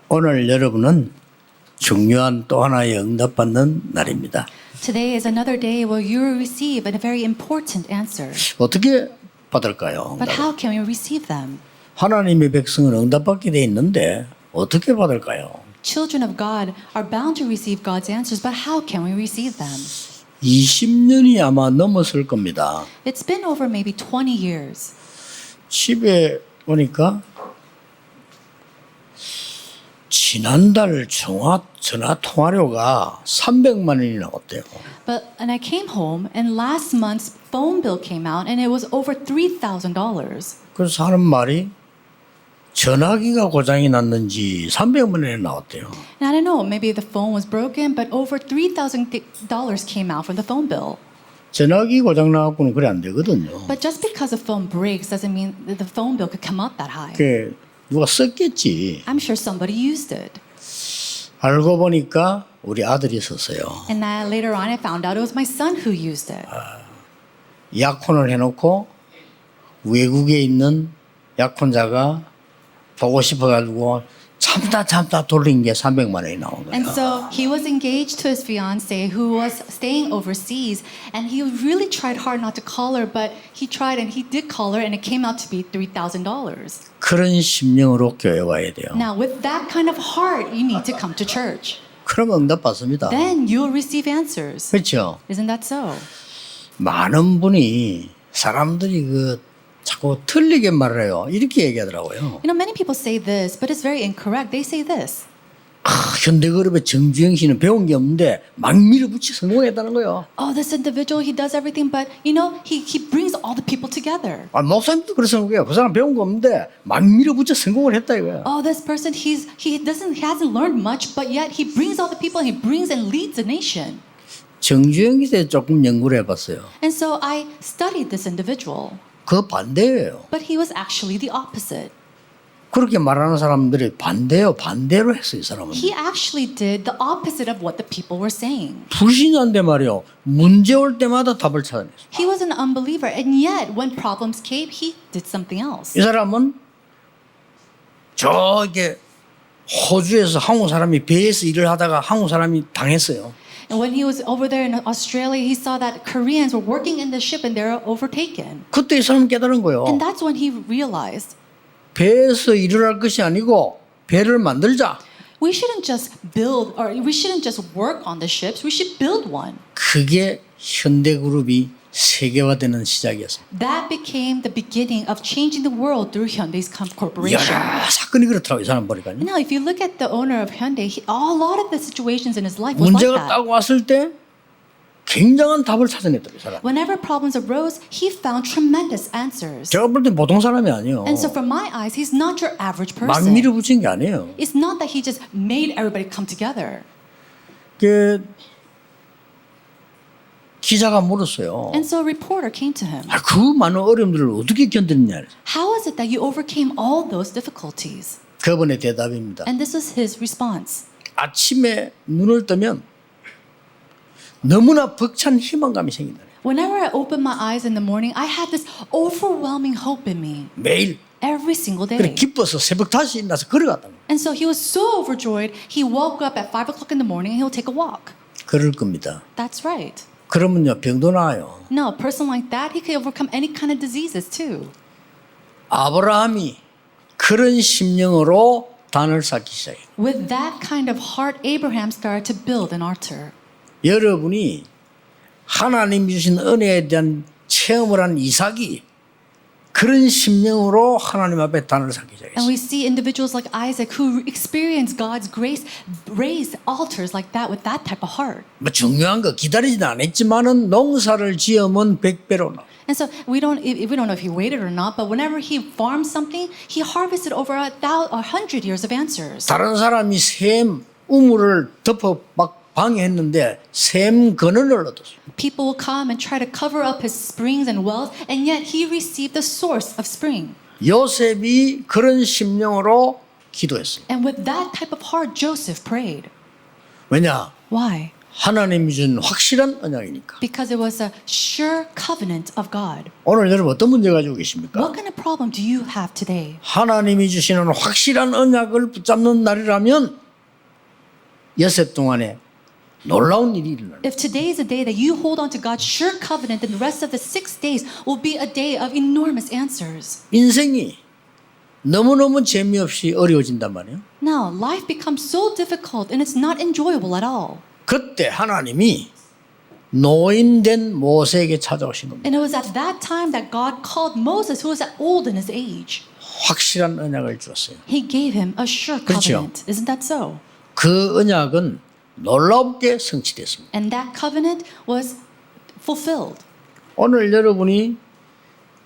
오늘 여러분은 중요한 또 하나의 응답받는 날입니다. Today is another day where you will receive a very important answer. 어떻게 받을까요? But how can we receive them? 하나님의 백성은 응답받게 돼 있는데 어떻게 받을까요? Children of God are bound to receive God's answers, but how can we receive them? 20년이 아마 넘었을 겁니다. It's been over maybe 20 years. 집에 오니까 지난달 전화 통화료가 300만 원이 나왔대요. And I came home and last month's phone bill came out and it was over $3,000. 그래서 하는 말이 전화기가 고장이 났는지 300만 원이 나왔대요. And I don't know, maybe the phone was broken, but over $3,000 came out from the phone bill. 전화기 고장 나갖고는 그래 안 되거든요. But just because the phone breaks doesn't mean that the phone bill could come out that high. 그 누가 썼겠지. I'm sure somebody used it. 알고 보니까 우리 아들이 썼어요. And later on I found out it was my son who used it. 약혼을 해놓고 외국에 있는 약혼자가 보고 싶어가지고 참다 돌린 게 300만 원이 나온 거예요. And so he was engaged to his fiancée who was staying overseas, and he really tried hard not to call her, but he tried and he did call her, and it came out to be $3,000. 그런 심령으로 교회 와야 돼요. Now, with that kind of heart, you need to come to church. 그럼 응답 받습니다. Then you'll receive answers. 그렇죠? Isn't that so? 많은 분이 사람들이 자꾸 틀리게 말을 해요. 이렇게 얘기하더라고요. You know, many people say this, but it's very incorrect. They say this. 현대그룹의 정주영 씨는 배운 게 없는데 막 밀어붙이 성공했다는 거예요. Oh, this individual, he does everything, but you know, he brings all the people together. 목사님도 그래서 그래요. 그 사람 배운 거 없는데 막 밀어붙여 성공을 했다 이거야. Oh, this person, he hasn't learned much, but yet he brings all the people, and he brings and leads the nation. 정주영 씨에 조금 연구를 해봤어요. And so I studied this individual, 그 반대예요. but he was actually the opposite. 그렇게 말하는 사람들이 반대로 했어요. 이 사람은. He actually did the opposite of what the people were saying. 불신자인데 말이요. 문제 올 때마다 답을 찾아냈어요. He was an unbeliever, and yet when problems came, he did something else. 이 사람은 저기 호주에서 한국 사람이 배에서 일을 하다가 한국 사람이 당했어요. And when he was over there in Australia, he saw that Koreans were working in the ship and they were overtaken. 그때 이 사람 깨달은 거예요. And that's when he realized 배에서 일을 할 것이 아니고 배를 만들자. we shouldn't just build or we shouldn't just work on the ships, we should build one. 그게 현대그룹이 세계화되는 시작이었어요. That became the beginning of changing the world through Hyundai's corporation. 여러 사건이 그렇더라고요. 이 사람 보니까요. Now, if you look at the owner of Hyundai, a lot of the situations in his life was like 문제가 that. 딱 왔을 때 굉장한 답을 찾아냈더라고요. 이 사람. Whenever problems arose, he found tremendous answers. 제가 볼 때 보통 사람이 아니에요. And so from my eyes, he's not your average 막 person. 밀어붙인 게 아니에요. It's not that he just made everybody come together. 그 기자가 물었어요. And so a reporter came to him. 그 많은 어려움들을 어떻게 견뎠냐. How is it that you overcame all those difficulties? 그분의 대답입니다. And this was his response. 아침에 눈을 뜨면 너무나 벅찬 희망감이 생긴다. Whenever I open my eyes in the morning, I have this overwhelming hope in me. 매일 Every single 그래 day. 기뻐서 새벽 5시에 일어나서 걸어갔다. And so he was so overjoyed, he woke up at 5 o'clock in the morning and he'll take a walk. 그럴 겁니다. That's right. 그러면요 병도 나아요. No, a person like that, he could overcome any kind of diseases too. 아브라함이 그런 심령으로 단을 쌓기 시작해요. With that kind of heart, Abraham started to build an altar. 여러분이 하나님이 주신 은혜에 대한 체험을 한 이삭이 그런 심령으로 하나님 앞에 단을 쌓기 And 시작했어요. we see individuals like Isaac who experienced God's grace raise altars like that with that type of heart. 뭐 중요한 거 기다리진 않았지만은 농사를 지으면 100배로 나. And so we don't know if he waited or not, but whenever he farmed something, he harvested over 100 years of answers. 다른 사람이 샘 우물을 덮어 막 방해했는데 샘 근원을 얻었어요. People will come and try to cover up his springs and wells, and yet he received the source of spring. 요셉이 그런 심령으로 기도했어요. And with that type of heart, Joseph prayed. 왜냐? Why? 하나님이 준 확실한 언약이니까. Because it was a sure covenant of God. 오늘 여러분 어떤 문제 가지고 계십니까? What kind of problem do you have today? 하나님이 주시는 확실한 언약을 붙잡는 날이라면 여섯 동안에 놀라운 일이 일어나는. If today is a day that you hold on to God's sure covenant, then the rest of the 6 days will be a day of enormous answers. 인생이 너무너무 재미없이 어려워진단 말이에요. Now, life becomes so difficult and it's not enjoyable at all. 그때 하나님이 노인된 모세에게 찾아오신 겁니다. And it was at that time that God called Moses, who was old in his age. 확실한 언약을 주었어요. He gave him a sure 그렇죠. covenant. Isn't that so? 그 언약은 놀랍게 성취됐습니다. And that covenant was fulfilled. 오늘 여러분이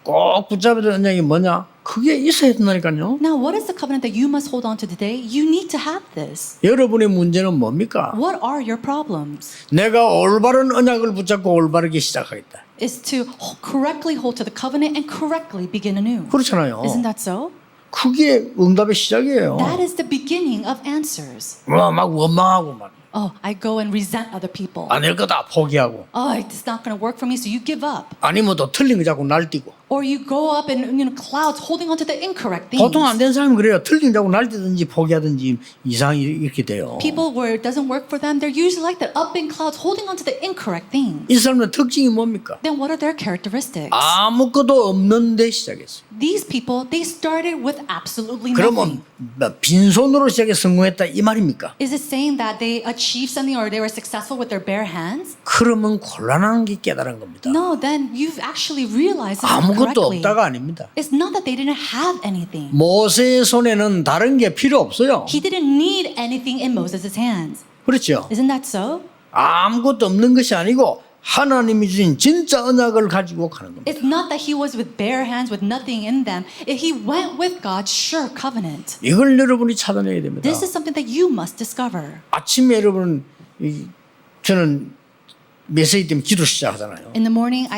꼭 붙잡아야 될 언약이 뭐냐? 그게 있어야 된다니까요. Now, what is the covenant that you must hold on to today? You need to have this. 여러분의 문제는 뭡니까? What are your problems? 내가 올바른 언약을 붙잡고 올바르게 시작하겠다. Is to correctly hold to the covenant and correctly begin anew. 그렇잖아요. Isn't that so? 그게 응답의 시작이에요. That is the beginning of answers. 막 원망하고 막 Oh, I go and resent other people. 안 될 거다 포기하고 Oh, it's not going to work for me, so you give up. 아니면 또 틀린 거 자꾸 날뛰고. Or you go up in clouds holding on to the incorrect things. 보통 안 된 사람이 그래요. 틀린 거 자꾸 날뛰든지 포기하든지 이상이 이렇게 돼요. People where it doesn't work for them, they're usually like that, up in clouds holding on to the incorrect things. 이 사람의 특징이 뭡니까? Then what are their characteristics? 아무것도 없는데 시작했어요. These people, they started with absolutely 그러면 nothing. 빈손으로 시작해 성공했다 이 말입니까? Is it saying that they achieved something or they were successful with their bare hands? 그러면 곤란한 게 깨달은 겁니다. No, then you've actually realized this 아무것도 incorrectly. 없다가 아닙니다. It's not that they didn't have anything. 모세의 손에는 다른 게 필요 없어요. He didn't need anything in Moses' hands. 그렇죠? Isn't that so? 아무것도 없는 것이 아니고 하나님이 주신 진짜 언약을 가지고 가는 겁니다. It's not that he was with bare hands with nothing in them. He went with God's sure covenant. 이걸 여러분이 찾아내야 됩니다. This is something that you must discover. 아침에 여러분 저는 메시지 때문에 기도 시작하잖아요. In the morning,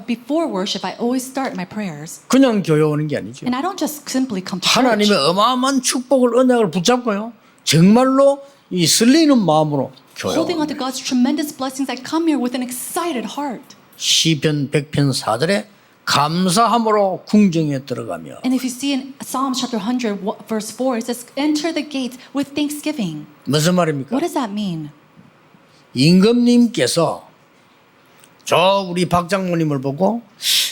before worship, I always start my prayers. 그냥 교회 오는 게 아니죠. And I don't just simply come to 하나님의 church. 어마어마한 축복을 언약을 붙잡고요. 정말로 이 설레이는 마음으로 교회 Holding on 오는 to God's tremendous blessings, I come here with an excited heart. 시편 100편 4절에 감사함으로 궁정에 들어가며 And if you see in Psalm chapter 100, verse 4, it says, enter the gates with thanksgiving. 무슨 말입니까? What does that mean? 임금님께서 저 우리 박 장모님을 보고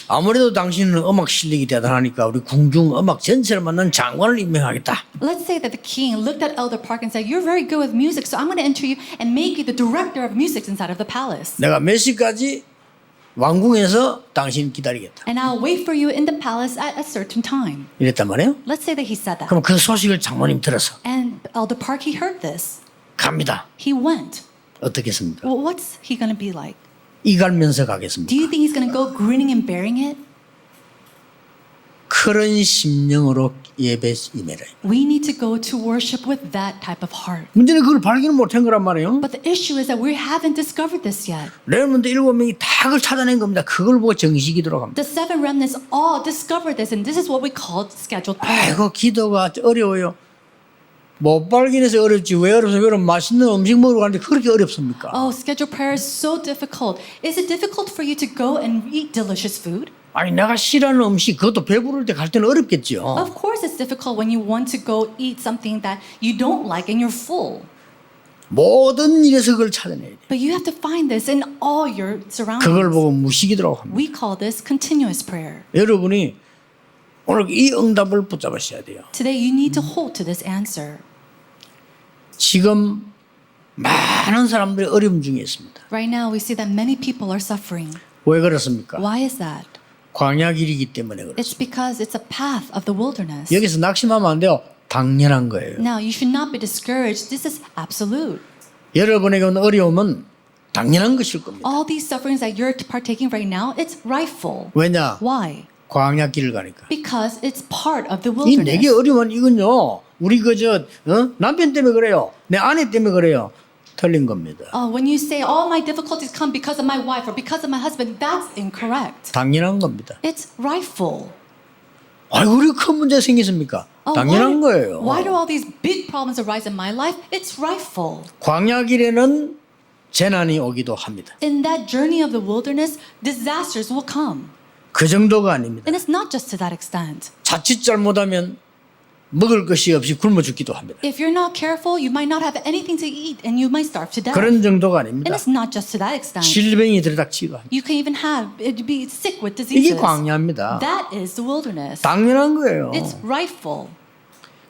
아무래도 당신은 음악 실력이 대단하니까 우리 궁중 음악 전체를 맡는 장관을 임명하겠다. Let's say that the king looked at Elder Park and said, you're very good with music, so I'm going to enter you and make you the director of music inside of the palace. 내가 몇 시까지 왕궁에서 당신 기다리겠다. And I'll wait for you in the palace at a certain time. 이랬단 말이에요. Let's say that he said that. 그럼 그 소식을 장모님 들어서 And Elder Park, he heard this. 갑니다. He went. 어떻겠습니까? Well, what's he going to be like? 이갈면서 가겠습니다. Do you think he's going to go grinning and bearing it? 그런 심령으로 예배 임해라. We need to go to worship with that type of heart. 문제는 그걸 발견을 못한 거란 말이에요. But the issue is that we haven't discovered this yet. 레몬드 7명이 다 그걸 찾아낸 겁니다. 그걸 보고 정식이 들어갑니다. The 7 remnants all discovered this, and this is what we call scheduled prayer. 아이고 기도가 어려워요. 못 발견해서 어렵지 왜 어렵습니까? 여러분 맛있는 음식 먹으러 가는데 그렇게 어렵습니까? Oh, scheduled prayer is so difficult. Is it difficult for you to go and eat delicious food? 아니 내가 싫어하는 음식 그것도 배부를 때 갈 때는 어렵겠죠. Of course it's difficult when you want to go eat something that you don't like and you're full. 모든 일에서 그걸 찾아내야 돼. But you have to find this in all your 그걸 surroundings. 보고 무식이라고 합니다. We call this continuous prayer. 여러분이 오늘 이 응답을 붙잡으셔야 돼요. Today you need to hold to this answer. 지금 많은 사람들이 어려움 중에 있습니다. Right now we see that many people are suffering. 왜 그렇습니까? Why is that? 광야 길이기 때문에 그렇습니다. It's because it's a path of the wilderness. 여기서 낙심하면 안 돼요. 당연한 거예요. Now you should not be discouraged. This is absolute. 여러분에게 온 어려움은 당연한 것일 겁니다. All these sufferings that you're partaking right now, it's rightful. 왜냐? Why? 광야 길을 가니까. Because it's part of the 이 내게 wilderness. 어려운 이건요. 우리 남편 때문에 그래요. 내 아내 때문에 그래요. 틀린 겁니다. When you say all my difficulties come because of my wife or because of my husband, that's incorrect. 당연한 겁니다. It's rightful. 아이고 우리 큰 문제 생겼습니까? 당연한 거예요. Why do all these big problems arise in my life? It's rightful. 광야 길에는 재난이 오기도 합니다. In that journey of the wilderness, disasters will come. 그 정도가 아닙니다. And it's not just to that extent. 자칫 잘못하면 먹을 것이 없이 굶어 죽기도 합니다. If you're not careful, you might not have anything to eat and you might starve to death. 그런 정도가 And 아닙니다. it's not just to that extent. 질병이 들이닥치고 합니다. You can even be sick with 이게 diseases. 광야입니다. That is the wilderness. 당연한 거예요. It's rightful.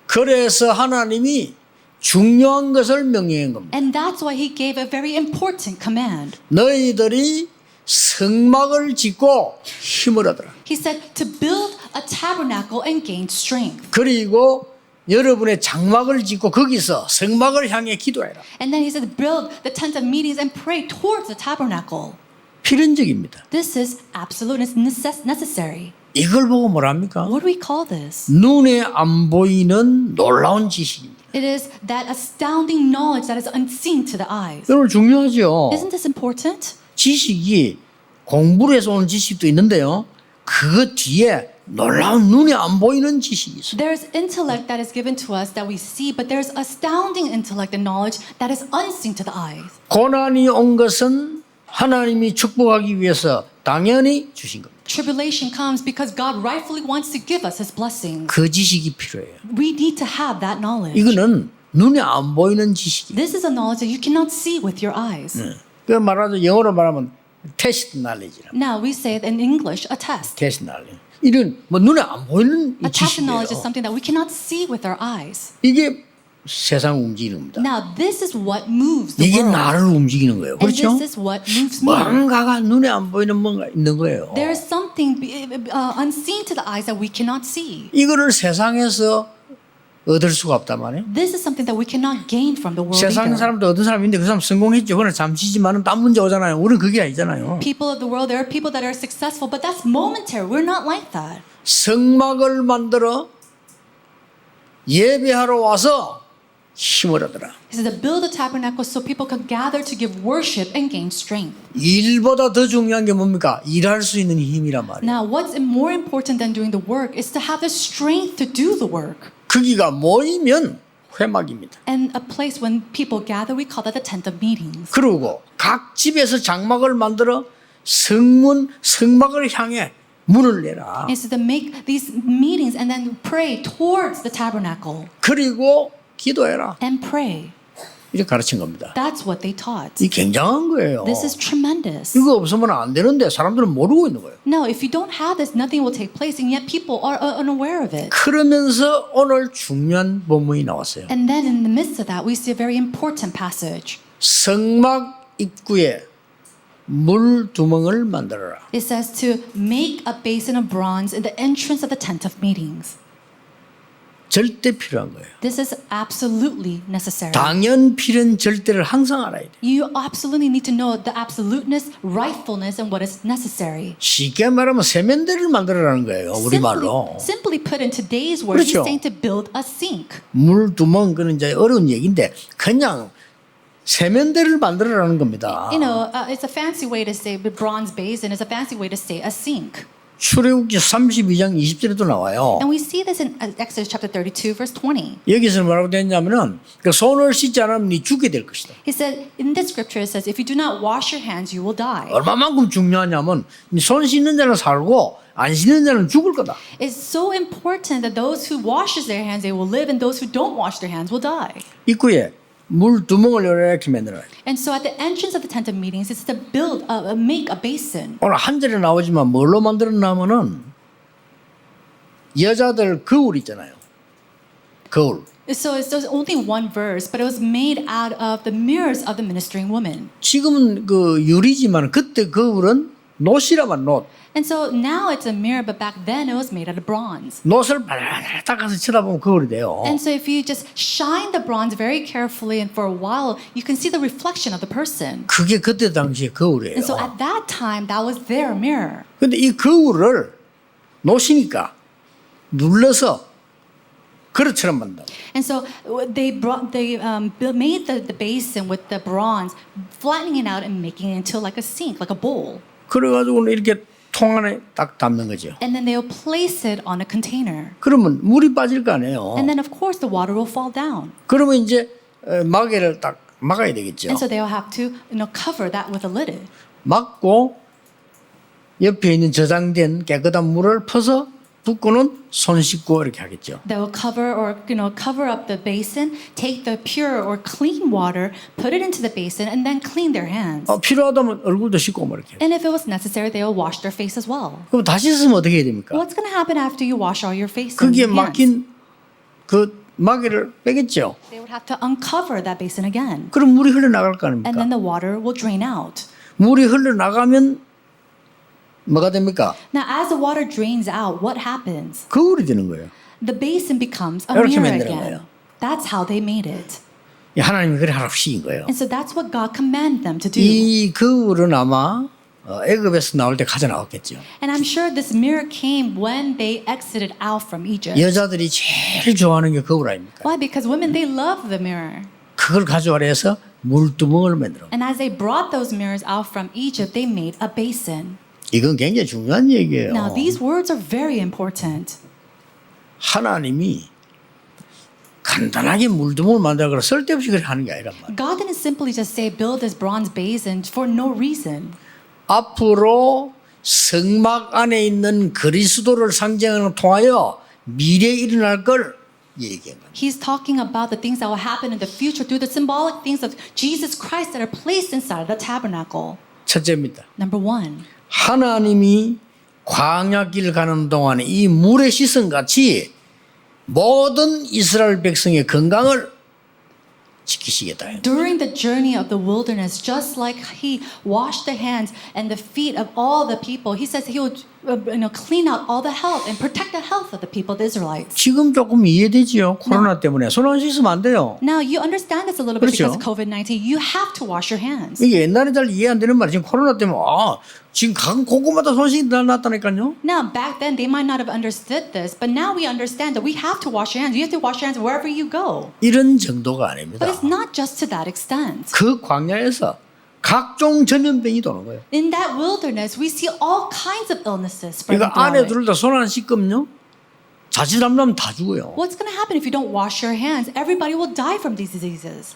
그래서 하나님이 중요한 것을 명령한 겁니다. And that's why he gave a very important command. 너희들이 성막을 짓고 힘을 얻어라. He said to build a tabernacle and gain strength. 그리고 여러분의 장막을 짓고 거기서 성막을 향해 기도해라. And then he said build the tent of meetings and pray towards the tabernacle. 필연적입니다. This is absolute and necessary. 이걸 보고 뭐랍니까? What do we call this? 눈에 안 보이는 놀라운 지식입니다. It is that astounding knowledge that is unseen to the eyes. 여러분 중요하죠. Isn't this important? 지식이 공부를 해서 오는 지식도 있는데요. 그 뒤에 놀라운 눈에 안 보이는 지식이 있어요. There's intellect that is given to us that we see, but there's astounding intellect and knowledge that is unseen to the eyes. 고난이 온 것은 하나님이 축복하기 위해서 당연히 주신 겁니다. Tribulation comes because God rightfully wants to give us His blessings. 그 지식이 필요해요. We need to have that knowledge. 이거는 눈에 안 보이는 지식이에요. This is a knowledge that you cannot see with your eyes. 그 말하자면 영어로 말하면 test knowledge라. Now we say it in English, a test. test knowledge. 이런 뭐 눈에 안 보이는 이 A tacit knowledge is 지식이에요. something that we cannot see with our eyes. 이게 세상 움직이는 겁니다. Now this is what moves the 이게 world. 나를 움직이는 거예요. And 그렇죠? this is what moves me. 뭔가가 눈에 안 보이는 뭔가 있는 거예요. There is something unseen to the eyes that we cannot see. 이거를 세상에서 얻을 수가 없단 말이에요. This is something that we cannot gain from the world 세상 either. 사람도 어떤 사람인데 그 사람 성공했죠. 그러나 잠시지만은 딴 문제 오잖아요. 우리는 그게 아니잖아요. People of the world, there are people that are successful, but that's momentary. We're not like that. 성막을 만들어 예배하러 와서 힘을 얻어라. He said to build a tabernacle so people can gather to give worship and gain strength. 일보다 더 중요한 게 뭡니까? 일할 수 있는 힘이란 말이에요. Now, what's more important than doing the work is to have the strength to do the work. 거기가 모이면 회막입니다. And a place when people gather, we call that the tent of meetings. 그리고 각 집에서 장막을 만들어 성막을 향해 문을 내라. And so to make these meetings and then pray towards the tabernacle 그리고 기도해라. and pray. 이렇게 가르친 겁니다. That's what they taught. 이 굉장한 거예요. This is tremendous. 이거 없으면 안 되는데 사람들은 모르고 있는 거예요. No, if you don't have this, nothing will take place, and yet people are unaware of it. 그러면서 오늘 중요한 본문이 나왔어요. And then in the midst of that, we see a very important passage. 성막 입구에 물 두멍을 만들어라. It says to make a basin of bronze in the entrance of the tent of meetings. 절대 필요한 거예요. This is absolutely necessary. 당연 필연 절대를 항상 알아야 돼요. You absolutely need to know the absoluteness, rightfulness, and what is necessary. 쉽게 말하면 세면대를 만들어라는 거예요. 우리말로. Simply put in today's words, 그렇죠. he's saying to build a sink. 물 두멍 그는 이제 어려운 얘기인데 그냥 세면대를 만들어라는 겁니다. You know, it's a fancy way to say the bronze basin is a fancy way to say a sink. 출애굽기 32장 20절에도 나와요. And we see this in Exodus chapter 32, verse 20. 여기서 뭐라고 되었냐면은 그 손을 씻지 않으면 네 죽게 될 것이다. He said, in this scripture, it says, if you do not wash your hands, you will die. 얼마만큼 중요하냐면 손 씻는 자는 살고 안 씻는 자는 죽을 거다. It's so important that those who washes their hands, they will live, and those who don't wash their hands will die. 입구에 물 두멍을 이렇게 만들어요. And so at the entrance of the tent of meetings, it's to build, make a basin. 오늘 한 절에 나오지만 뭘로 만들었냐면은 여자들 거울 있잖아요. 거울. So it's only one verse, but it was made out of the mirrors of the ministering woman. 지금은 그 유리지만 그때 거울은 놋이라만 놋. And so now it's a mirror, but back then it was made out of bronze. 놋을 발랄 닦아서 쳐다보면 거울이 돼요. And so if you just shine the bronze very carefully and for a while, you can see the reflection of the person. 그게 그때 당시에 거울이에요. And so at that time, that was their mirror. 근데 이 거울을 놋이니까 눌러서 그릇처럼 만든다. And so they made the basin with the bronze, flattening it out and making it into like a sink, like a bowl. 그래가지고 이렇게 통 안에 딱 담는 거죠. And then they'll place it on a container. 그러면 물이 빠질 거 아니에요. And then of course the water will fall down. 그러면 이제 마개를 딱 막아야 되겠죠. And so they'll have to, cover that with a lid. 막고 옆에 있는 저장된 깨끗한 물을 퍼서 붓고는 손 씻고 이렇게 하겠죠. They will cover or cover up the basin, take the pure or clean water, put it into the basin, and then clean their hands. 필요하다면 얼굴도 씻고 뭐 이렇게. And if it was necessary, they will wash their face as well. 그럼 다시 쓰면 어떻게 해야 됩니까? What's going to happen after you wash all your face and 거기에 hands? 막힌 그 마개를 빼겠죠. They would have to uncover that basin again, 그럼 물이 흘러나갈 거 and 아닙니까? then the water will drain out. 물이 흘러나가면 뭐가 됩니까? Now, as the water drains out, what happens? 거울이 되는 거예요. The basin becomes a 이렇게 mirror 만드는 again. 거예요. That's how they made it. 하나님이 그래 하라고 시킨 거예요. And so that's what God commanded them to do. 이 거울은 아마 애굽에서 나올 때 가져 나왔겠죠. And I'm sure this mirror came when they exited out from Egypt. 여자들이 제일 좋아하는 게 거울 아닙니까? Why? Because women, they love the mirror. 그걸 가져와라 해서 물두멍을 만들어. And as they brought those mirrors out from Egypt, they made a basin. 이건 굉장히 중요한 얘기예요. Now, these words are very important. 하나님이 간단하게 물두멍을 만들어 쓸데없이 그렇게 하는 게 아니란 말이에요. God didn't simply just say, build this bronze basin for no reason. 앞으로 성막 안에 있는 그리스도를 상징하는 통하여 미래에 일어날 걸 얘기한 거예요. He's talking about the things that will happen in the future through the symbolic things of Jesus Christ that are placed inside the tabernacle. 첫째입니다. Number one, 하나님이 광야길 가는 동안에 이 물의 시선같이 모든 이스라엘 백성의 건강을 지키시겠다. during the journey of the wilderness, just like he washed the hands and the feet of all the people, he says he would clean out all the health and protect the health of the people, the Israelites. 지금 조금 이해되지요. 코로나 때문에 손 안 씻으면 안 돼요. Now, you understand this a little bit 그렇죠. because of COVID-19. You have to wash your hands. 이게 옛날에 잘 이해 안 되는 말이 지금 코로나 때문에 지금 각 곳곳마다 손 씻기 났다니까요. Now, back then, they might not have understood this, but now we understand that we have to wash your hands. You have to wash your hands wherever you go. 이런 정도가 아닙니다. But it's not just to that extent. 그 광야에서 각종 전염병이 도는 거예요. In that wilderness, we see all kinds of illnesses spreading 그러니까 안에 throughout it. 들을 다 손 안 씻으면요 자칫하면 다 죽어요. What's going to happen if you don't wash your hands? Everybody will die from these diseases.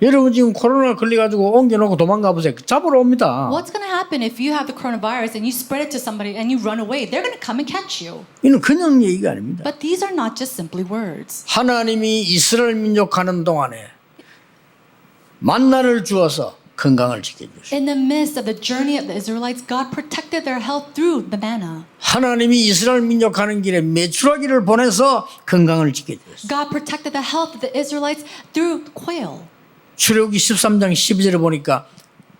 여러분 지금 코로나 걸려가지고 옮겨놓고 도망가 보세요. 잡으러 옵니다. What's going to happen if you have the coronavirus and you spread it to somebody and you run away? They're going to come and catch you. 이는 그냥 얘기가 아닙니다. But these are not just simply words. 하나님이 이스라엘 민족 가는 동안에 만나를 주어서 건강을 지켜주시고 In the midst of the journey of the Israelites, God protected their health through the manna. 하나님이 이스라엘 민족 가는 길에 메추라기를 보내서 건강을 지켜주셨어요. God protected the health of the Israelites through quail. 출애굽기 13장 12절에 보니까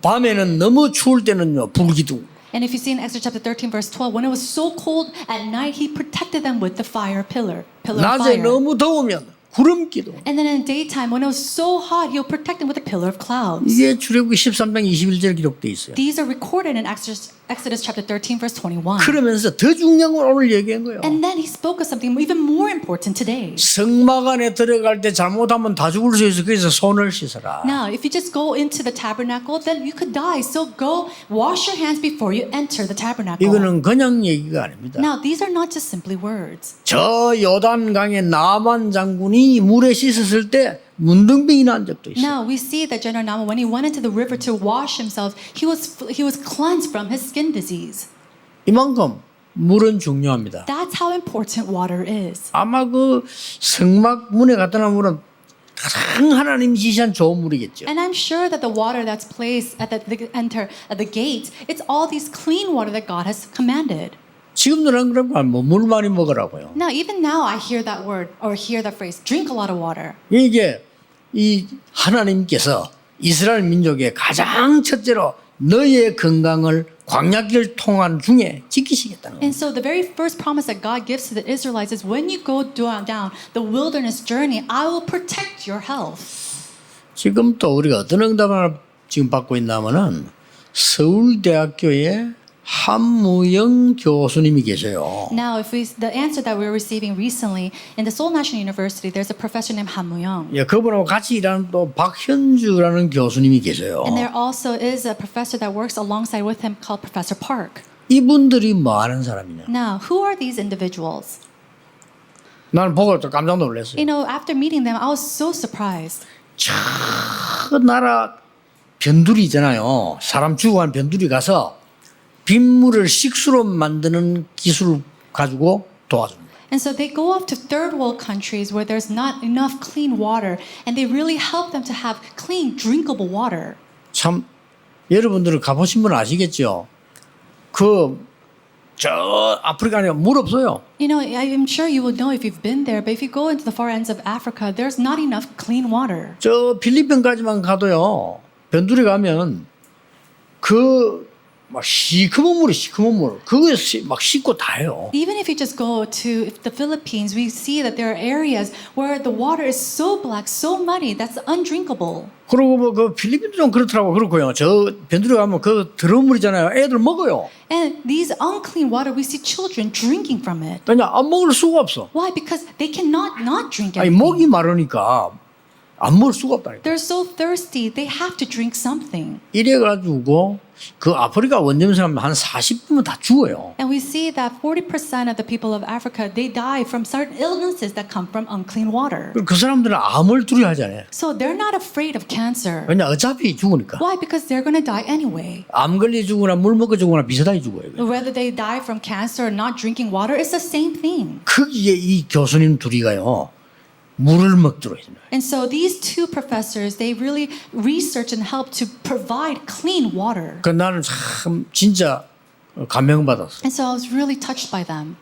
밤에는 너무 추울 때는요 불기둥 And if you see in Exodus chapter 13, verse 12, when it was so cold at night, he protected them with the pillar of 낮에 fire. 너무 더우면 구름기둥 And then in daytime, when it was so hot, he'll protect them with a pillar of clouds. 이게 출애굽기 13장 21절에 기록되어 있어요. These are recorded in Exodus chapter 13, verse 21. 그러면서 더 중요한 걸 오늘 얘기한 거예요. And then he spoke of something even more important today. 성막 안에 들어갈 때 잘못하면 다 죽을 수 있어. 그래서 손을 씻어라. Now, if you just go into the tabernacle, then you could die. So go wash your hands before you enter the tabernacle. 이거는 그냥 얘기가 아닙니다. Now, these are not just simply words. 저 요단강에 나만 장군이 물에 씻었을 때 문둥병이 난 적도 있어요. Now, we see that General Naaman, when he went into the river to wash himself, he was cleansed from his skin disease. 이만큼 물은 중요합니다. That's how important water is. 아마 그 성막 문에 갖다 놓은 물은 가장 하나님 지시한 좋은 물이겠죠. And I'm sure that the water that's placed at the gate, it's all these clean water that God has commanded. 지금들은 그런 거 뭐 물 많이 먹으라고요. Now, even now, I hear that word or hear that phrase, drink a lot of water. 이게 이 하나님께서 이스라엘 민족의 가장 첫째로 너희의 건강을 광야길 통한 중에 지키시겠다는 거예요. And so the very first promise that God gives to the Israelites is when you go down the wilderness journey, I will protect your health. 지금 또 우리가 어떤 응답을 지금 받고 있냐면은 서울대학교에 한무영 교수님이 계셔요. Now, the answer that we're receiving recently in the Seoul National University, there's a professor named Han Mu-young. 예, 그분하고 같이 일하는 또 박현주라는 교수님이 계셔요. And there also is a professor that works alongside with him called Professor Park. 이분들이 뭐 하는 사람이냐? Now, who are these individuals? 나는 보고 또 깜짝 놀랐어요. You know, after meeting them, I was so surprised. 그 나라 변두리 있잖아요. 사람 죽어간 변두리 가서 빗물을 식수로 만드는 기술을 가지고 도와줍니다. And so they go off to third world countries where there's not enough clean water, and they really help them to have clean, drinkable water. 참 여러분들은 가보신 분은 아시겠죠. 저 아프리카에 물 없어요. You know, I'm sure you will know if you've been there, but if you go into the far ends of Africa, there's not enough clean water. 저 필리핀까지만 가도요. 변두리 가면 막 시커먼 물 그거에 막 씻고 다 해요. Even if you just go to the Philippines, we see that there are areas where the water is so black, so muddy, that's undrinkable. 그리고 뭐 그 필리핀도 좀 그렇더라고. 그렇고요. 저 변두리 가면 그 더러운 물이잖아요. 애들 먹어요. And these unclean water, we see children drinking from it. 그냥 안 먹을 수가 없어. Why? Because they cannot not drink 아니 anything. 목이 마르니까 안 먹을 수가 없다니까. They're so thirsty, they have to drink something. 이래가지고 그 아프리카 원주민 사람 한 40분은 다 죽어요. And we see that 40% of the people of Africa, they die from certain illnesses that come from unclean water. 그 사람들은 암을 두려워하잖아요. So they're not afraid of cancer. 왜냐 어차피 죽으니까. Why? Because they're going to die anyway. 암 걸려 죽거나 물 먹고 죽거나 비슷하게 죽어요. Whether they die from cancer or not drinking water, it's the same thing. 거기에 이 교수님 둘이가요. 물을 먹도록 해줍니다. And so these two professors, they really research and help to provide clean water. 그 나는 참 진짜 감명받았어. And so I was really touched by them.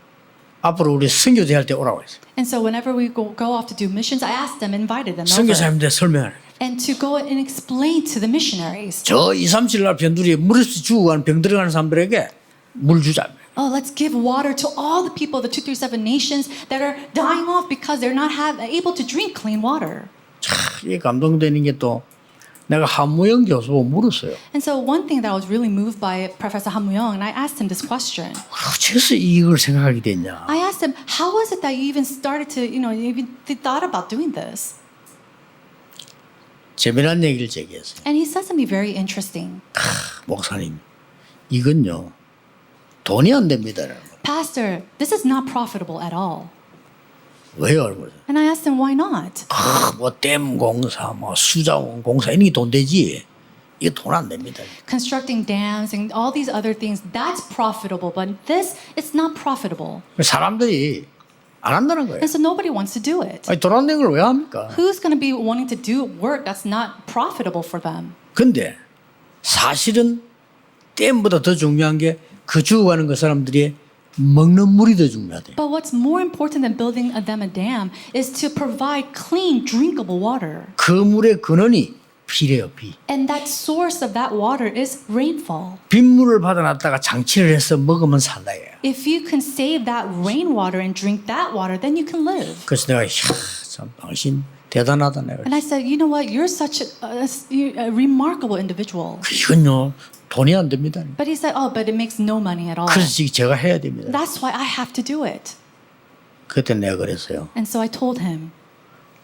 앞으로 우리 선교제 할 때 오라고 했어. And so whenever we go off to do missions, I asked them, invited them over. 선교사님들 설명하라. And to go and explain to the missionaries. 저 2, 3, 7날 변두리에 물 없이 죽어가는 병 들어가는 사람들에게 물 주자. Oh, let's give water to all the people, the 237 nations that are dying off because they're not able to drink clean water. 참 이게 감동되는 게 또 내가 한무영 교수보고 물었어요. And so one thing that I was really moved by Professor Han Mu-young, and I asked him this question. 어째서 이걸 생각하게 됐냐? I asked him, how was it that you even started to, even thought about doing this? 재미난 얘기를 제기했어요. And he said something very interesting. 목사님, 이건요 돈이 안 됩니다. Pastor, this is not profitable at all. 왜요? And I asked him, why not? 댐 공사, 수자원 공사 이런 게 돈 되지. 이게 돈 안 됩니다. Constructing dams and all these other things, that's profitable, but this, it's not profitable. 사람들이 안 한다는 거예요. And so nobody wants to do it. 돈 안 되는 걸 왜 합니까? Who's going to be wanting to do work that's not profitable for them? 근데 사실은 댐보다 더 중요한 게 그 죽어가는 그 사람들이 먹는 물이 더 중요하대. But what's more important than building a dam is to provide clean, drinkable water. 그 물의 근원이 비래요, 비. And that source of that water is rainfall. 빗물을 받아놨다가 장치를 해서 먹으면 산다예요. If you can save that rainwater and drink that water, then you can live. 그래서 내가 참 당신 대단하다 내가. And I said, you know what? You're such a remarkable individual. 이건요 돈이 안 됩니다. But he said, oh, but it makes no money at all. 그래서 지금 제가 해야 됩니다. That's why I have to do it. 그때 내가 그랬어요. And so I told him,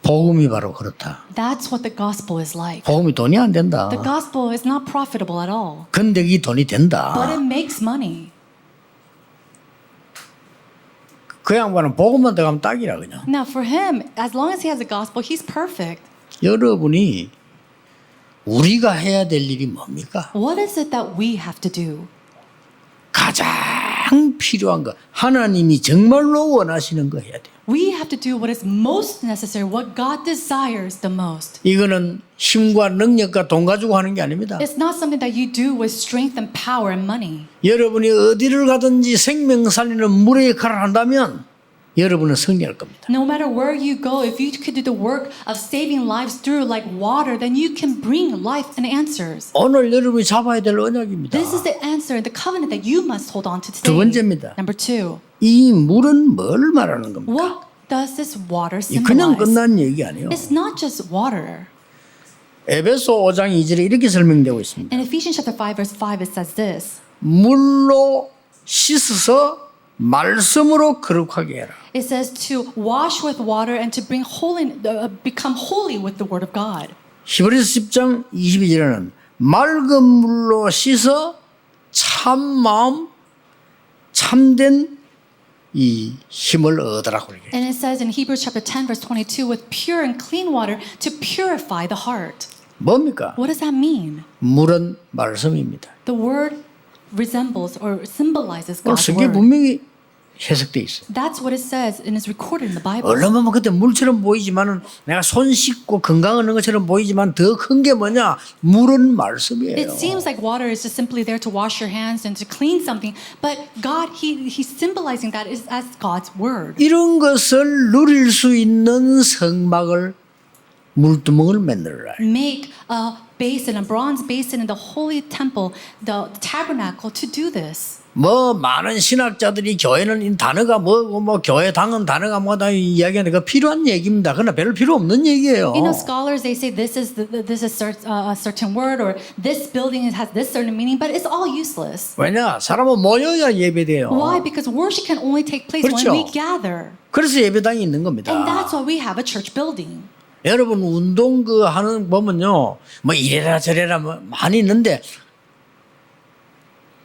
복음이 바로 그렇다. that's what the gospel is like. 복음이 돈이 안 된다. The gospel is not profitable at all, 근데 이 돈이 된다. but it makes money. 그 양반은 복음만 들어가면 딱이라 그냥. Now for him, as long as he has the gospel, he's perfect. 여러분이 우리가 해야 될 일이 뭡니까? What is it that we have to do? 가장 필요한 거 하나님이 정말로 원하시는 거 해야 돼요. We have to do what is most necessary, what God desires the most. 이거는 힘과 능력과 돈 가지고 하는 게 아닙니다. It's not something that you do with strength and power and money. 여러분이 어디를 가든지 생명 살리는 물의 역할을 한다면 여러분은 승리할 겁니다. No matter where you go, if you could do the work of saving lives through like water, then you can bring life and answers. 오늘 여러분이 잡아야 될 언약입니다. This is the answer, the covenant that you must hold on to today. 두 번째입니다. Number two, 이 물은 뭘 말하는 겁니까? what does this water 그냥 symbolize? 끝난 얘기 아니에요. It's not just water. 에베소 5장 2절에 이렇게 설명되고 있습니다. In Ephesians chapter 5, verse 5, it says this. 물로 씻어서 말씀으로 거룩하게 해라. It says to wash with water and to bring become holy with the word of God. 히브리서 10장 22절에는 맑은 물로 씻어 참 마음, 참된 이 힘을 얻으라고 그래요. And it says in Hebrews chapter 10, verse 22, with pure and clean water to purify the heart. 뭡니까? What does that mean? 물은 말씀입니다. The word resembles or symbolizes 오늘 God's 성경에 word. 분명히 해석돼 있어요. That's what it says and is recorded in the Bible. 얼른 보면 그때 물처럼 보이지만은 내가 손 씻고 건강한 것처럼 보이지만 더 큰 게 뭐냐? 물은 말씀이에요. It seems like water is just simply there to wash your hands and to clean something, but God, He's symbolizing that is as God's word. 이런 것을 누릴 수 있는 성막을 물두멍을 만들어라. Make a basin, a bronze basin in the holy temple, the tabernacle, to do this. 뭐 많은 신학자들이 교회는 이 단어가 뭐고 뭐 교회당은 단어가 뭐다 이야기하는 거 필요한 얘기입니다. 그러나 별로 필요 없는 얘기예요. You know, scholars they say this is a certain word or this building has this certain meaning, but it's all useless. 왜냐? 사람은 모여야 예배돼요. Why? Because worship can only take place 그렇죠. when we gather, 그래서 예배당이 있는 and 겁니다. that's why we have a church building. 여러분 운동 그 하는 보면요, 뭐 이래라 저래라 뭐 많이 있는데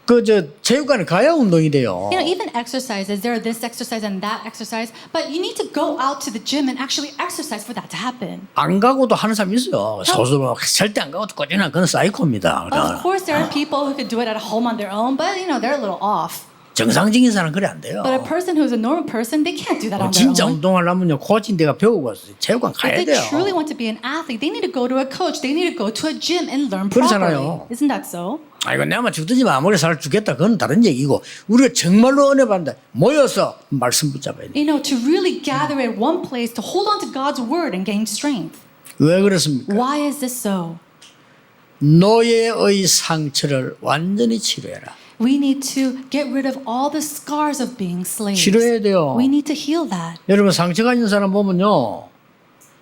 그 저 체육관에 가야 운동이 돼요. You know, even exercises, there are this exercise and that exercise, but you need to go out to the gym and actually exercise for that to happen. 안 가고도 하는 사람이 있어요. 소수로 절대 안 가고도 꾸준한 그건 사이코입니다. Of course, there are people who could do it at home on their own, but you know, they're a little off. 정상적인 사람은 그래 안 돼요. But a person who's a normal person, they can't do that on their 진짜 own. 운동하려면요 코치인 데가 배우고 체육관 If 가야 they 돼요. truly want to be an athlete, they need to go to a coach. They need to go to a gym and learn 그렇잖아요. properly. Isn't that so? 아이고 내가 죽든지 아무리 살 죽겠다 그건 다른 얘기고 우리가 정말로 은혜 받는다 모여서 말씀 붙잡아야 돼. You know, to really gather at one place to hold on to God's word and gain strength. 왜 그렇습니까? Why is this so? 노예의 상처를 완전히 치료해라. We need to get rid of all the scars of being slaves. 치료해야 돼요. We need to heal that. 여러분 상처가 있는 사람 보면요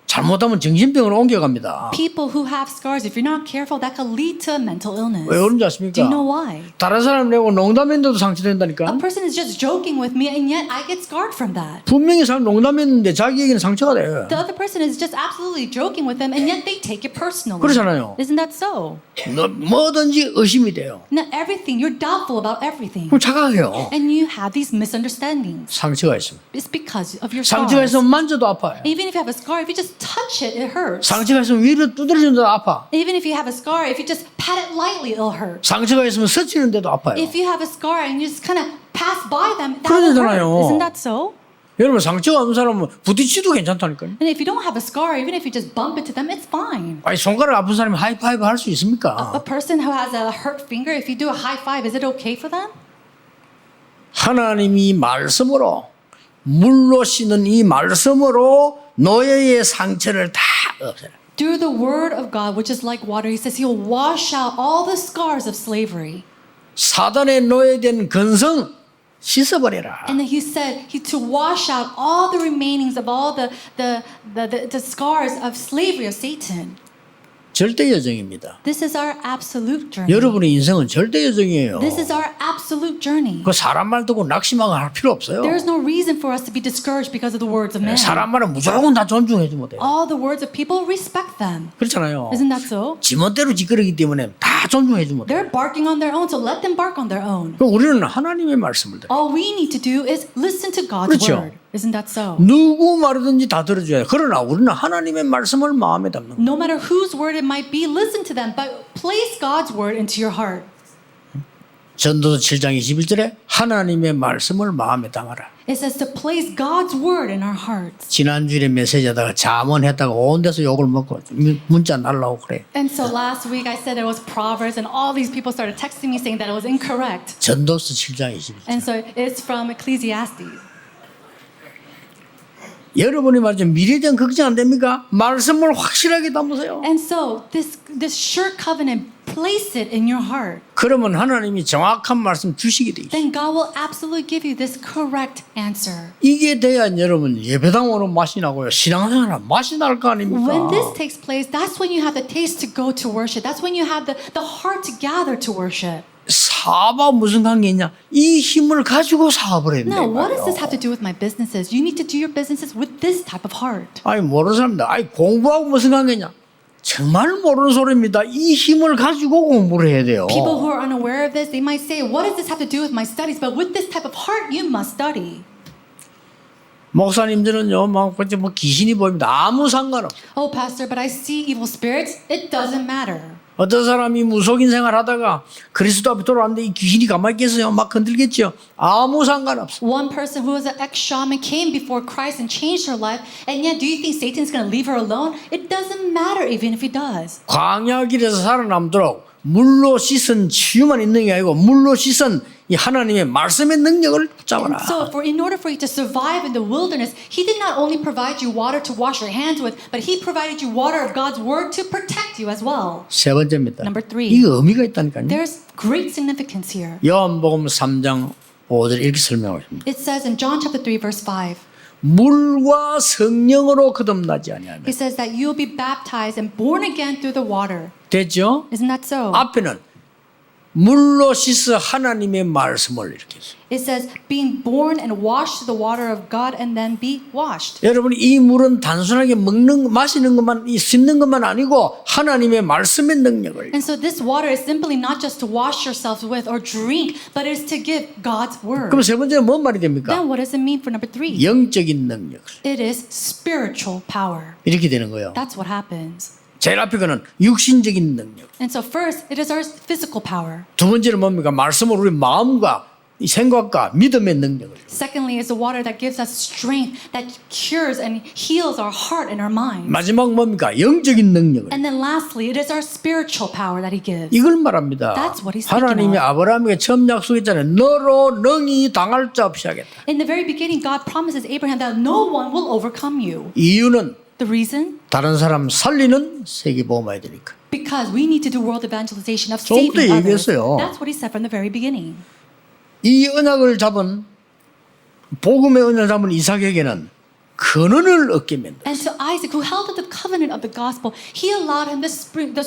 잘못하면 정신병으로 옮겨갑니다. People who have scars, if you're not careful, that could lead to a mental illness. 왜 그런지 Do 아십니까? you know why? 다른 사람 내고 농담했는데도 A 상처된다니까. person is just joking with me and yet I get scarred from that. 분명히 사람 농담했는데 자기에게는 상처가 돼요. The other person is just absolutely joking with them and yet they take it personally. 그렇잖아요. Isn't that so? 뭐든지 의심이 돼요. Now everything, you're doubtful about everything. 그럼 착각해요. And you have these misunderstandings. 상처가 있습니다. It's because of your 상처가 scars. 있으면 만져도 아파요. Even if you have a scar, if you just touch it, it hurts. 상처가 있으면 위로 두드려준데도 아파. Even if you have a scar, if you just pat it lightly, it'll hurt. 상처가 있으면 스치는데도 아파요. If you have a scar and you just kind of pass by them, that will hurt. 그러잖아요. Isn't that so? 여러분 상처가 없는 사람은 부딪히도 괜찮다니까요. And if you don't have a scar, even if you just bump into them, it's fine. 아니 손가락 아픈 사람이 하이파이브 할 수 있습니까? A person who has a hurt finger, if you do a high five, is it okay for them? 하나님이 말씀으로 물로 씻는 이 말씀으로 노예의 상처를 다 없애라. Through the word of God, which is like water, he says he'll wash out all the scars of slavery. 사단의 노예된 근성 씻어버려라. And then he said to wash out all the remainings of all the scars of slavery of Satan. 절대 여정입니다. This is our absolute journey. 여러분의 인생은 절대 여정이에요. This is our absolute journey. 그 사람 말 듣고 낙심하고 할 필요 없어요. There's no reason for us to be discouraged because of the words of men. 사람 말은 무조건 다 존중해주면 돼요. All the words of people, respect them. 그렇잖아요. Isn't that so? 지멋대로 짓거리기 때문에 다 존중해주면 돼요. They're barking on their own, so let them bark on their own. 그럼 우리는 하나님의 말씀을 들어요. All we need to do is listen to God's 그렇죠. word. Isn't that so? 누구 말이든지 다 들어줘야 돼요. 그러나 우리는 하나님의 말씀을 마음에 담는 거예요. No matter whose word it might be, listen to them, but place God's word into your heart. 전도서 7장 21절에 하나님의 말씀을 마음에 담아라. It says to place God's word in our hearts. 지난주에 메시지하다가 자문했다가 온 데서 욕을 먹고 문자 날라오고 그래. And so last week I said it was Proverbs and all these people started texting me saying that it was incorrect. 전도서 7장 21절. And so it's from Ecclesiastes. 여러분이 말이죠. 미래에 대한 걱정 안 됩니까? 말씀을 확실하게 담으세요. And so this sure covenant, place it in your heart. 그러면 하나님이 정확한 말씀 주시게 돼 있어요. Then God will absolutely give you this correct answer. 이게 돼야 여러분 예배당 오는 맛이 나고요. 신앙생활 맛이 날 거 아닙니까? When this takes place, that's when you have the taste to go to worship. That's when you have the heart to gather to worship. 사업하고 무슨 관계 있냐? 이 힘을 가지고 사업을 해야 된다. No, what does this have to do with my businesses? You need to do your businesses with this type of heart. 아니 모르는 사람들, 아니 공부하고 무슨 관계냐? 정말 모르는 소리입니다. 이 힘을 가지고 공부를 해야 돼요. People who are unaware of this, they might say, what does this have to do with my studies? But with this type of heart, you must study. 목사님들은요, 막 그때 뭐 귀신이 보입니다. 아무 상관없어. Oh, Pastor, but I see evil spirits. It doesn't matter. 어떤 사람이 무속인 생활하다가 그리스도 앞에 돌아왔는데 이 귀신이 가만히 있겠어요? 막 건들겠죠. 아무 상관없어. One person who was an ex-shaman came before Christ and changed her life, and yet do you think Satan's going to leave her alone? It doesn't matter even if he does. 광야길에서 살아남도록 물로 씻은 치유만 있는 게 아니고 물로 씻은 이 하나님의 말씀의 능력을 붙잡아라. So in order for you to survive in the wilderness, he did not only provide you water to wash your hands with, but he provided you water of God's word to protect you as well. 세 번째입니다. Number 3. 이거 의미가 있다니까요. There's great significance here. 요한복음 3장 5절 이렇게 설명하고 있습니다. It says in John chapter 3 verse 5. 물과 성령으로 거듭나지 아니하면. He says that you will be baptized and born again through the water. 됐죠? Isn't that so? 앞에는 물로 씻어 하나님의 말씀을 이렇게 했어요. It says being born and washed through the water of God and then be washed. 여러분 이 물은 단순하게 마시는 것만 씻는 것만 아니고 하나님의 말씀의 능력을. And so this water is simply not just to wash yourselves with or drink, but it is to give God's word. 그럼 세 번째는 뭔 말이 됩니까? Then what does it mean for number 3? 영적인 능력. It is spiritual power. 이렇게 되는 거예요. That's what happens. 제일 앞에 거는 육신적인 능력. And so first, it is our physical power. 두 번째는 뭡니까? 말씀으로 우리 마음과 이 생각과 믿음의 능력을. Secondly, is the water that gives us strength, that cures and heals our heart and our mind. 마지막 뭡니까? 영적인 능력을. And then lastly, it is our spiritual power that he gives. 이걸 말합니다. That's what he's speaking 하나님이 of. 아브라함에게 처음 약속했잖아요. 너로 능히 당할 자 없이 하겠다. In the very beginning, God promises Abraham that no one will overcome you. 이유는 The reason? 다른 사람 살리는 세계보험해야 되니까. Because we need to do world evangelization of 조금 더 saving others. 얘기했어요. That's what he said from the very beginning. 이 언약을 잡은 복음의 언약을 잡은 이삭에게는 근원을 얻게 만들었어요. And to Isaac, who held to the covenant of the gospel, he allowed him the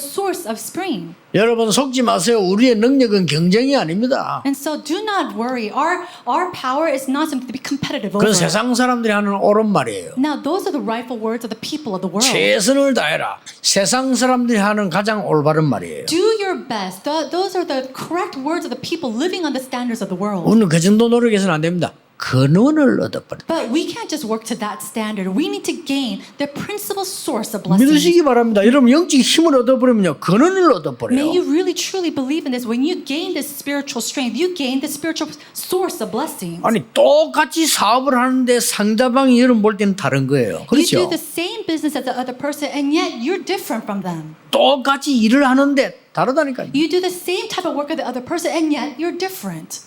source of spring. 여러분 속지 마세요. 우리의 능력은 경쟁이 아닙니다. And so do not worry. Our power is not something to be competitive 그건 over. 세상 사람들이 하는 옳은 말이에요. Now, those are the rightful words of the people of the world. 최선을 다해라. 세상 사람들이 하는 가장 올바른 말이에요. Do your best. Those are the correct words of the people living on the standards of the world. 오늘 그 정도 노력해서는 안 됩니다. 근원을 얻어버려. But we can't just work to that standard. We need to gain the principal source of blessings. 믿으시기 바랍니다. 여러분 영적 힘을 얻어버리면요. 근원을 May 얻어버려요. you really truly believe in this. When you gain this spiritual strength, you gain the spiritual source of blessings. 아니 똑같이 사업을 하는데 상대방이 여러분 볼 때는 다른 거예요. You do 그렇죠? the same business as the other person, and yet you're different from them. 똑같이 일을 하는데 다르다니까요. You do the same type of work as the other person, and yet you're different.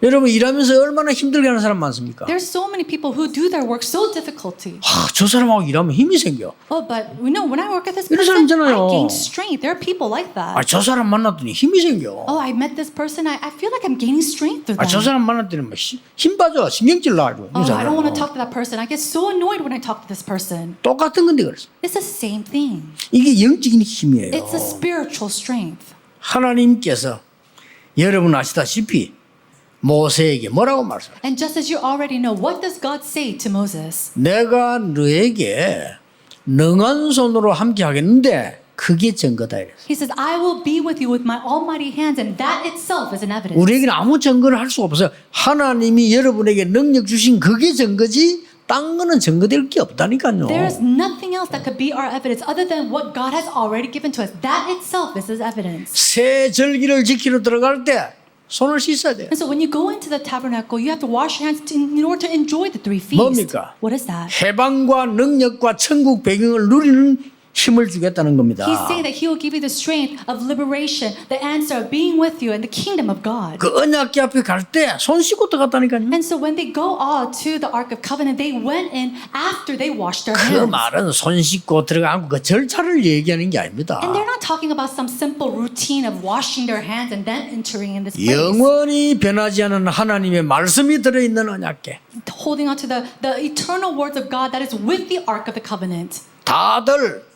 여러분 일하면서 얼마나 힘들게 하는 사람 많습니까? There's so many people who do their work so difficulty. 저 사람하고 일하면 힘이 생겨. Oh, but we know when I work at this 이런 사람 person, I 있잖아요. gain strength. There are people like that. 저 사람 만났더니 힘이 생겨. Oh, I met this person. I feel like I'm gaining strength through them. 저 사람 만났더니 뭐 힘 빠져 신경질 나가지고. Oh, I don't want to talk to that person. I get so annoyed when I talk to this person. 똑같은 건데 그랬어. It's the same thing. 이게 영적인 힘이에요. It's a spiritual strength. 하나님께서 여러분 아시다시피 모세에게 뭐라고 말씀하세요? And just as you already know, what does God say to Moses? 내가 너에게 능한 손으로 함께 하겠는데 그게 증거다 이랬어요. He says, I will be with you with my almighty hands, and that itself is an evidence. 우리에게는 아무 증거를 할 수가 없어요. 하나님이 여러분에게 능력 주신 그게 증거지 딴 거는 증거될 게 없다니까요. There is nothing else that could be our evidence other than what God has already given to us. That itself is His evidence. 새 절기를 지키러 들어갈 때 손을 씻어야 돼요. And so when you go into the tabernacle, you have to wash your hands in order to enjoy the 3 feasts. 뭡니까? What is that? 해방과 능력과 천국 배경을 누리는 힘을 주겠다는 겁니다. He's saying that He will give you the strength of liberation, the answer of being with you, and the kingdom of God. 그 언약궤 앞에 갈 때 손 씻고 들어갔다니까요. And so when they go all to the Ark of Covenant, they went in after they washed their 그 hands. 말은 손 씻고 들어가고 그 절차를 얘기하는 게 아닙니다. And they're not talking about some simple routine of washing their hands and then entering in this place. 영원히 변하지 않은 하나님의 말씀이 들어있는 언약궤. Holding on to the eternal words of God that is with the Ark of the Covenant. 다들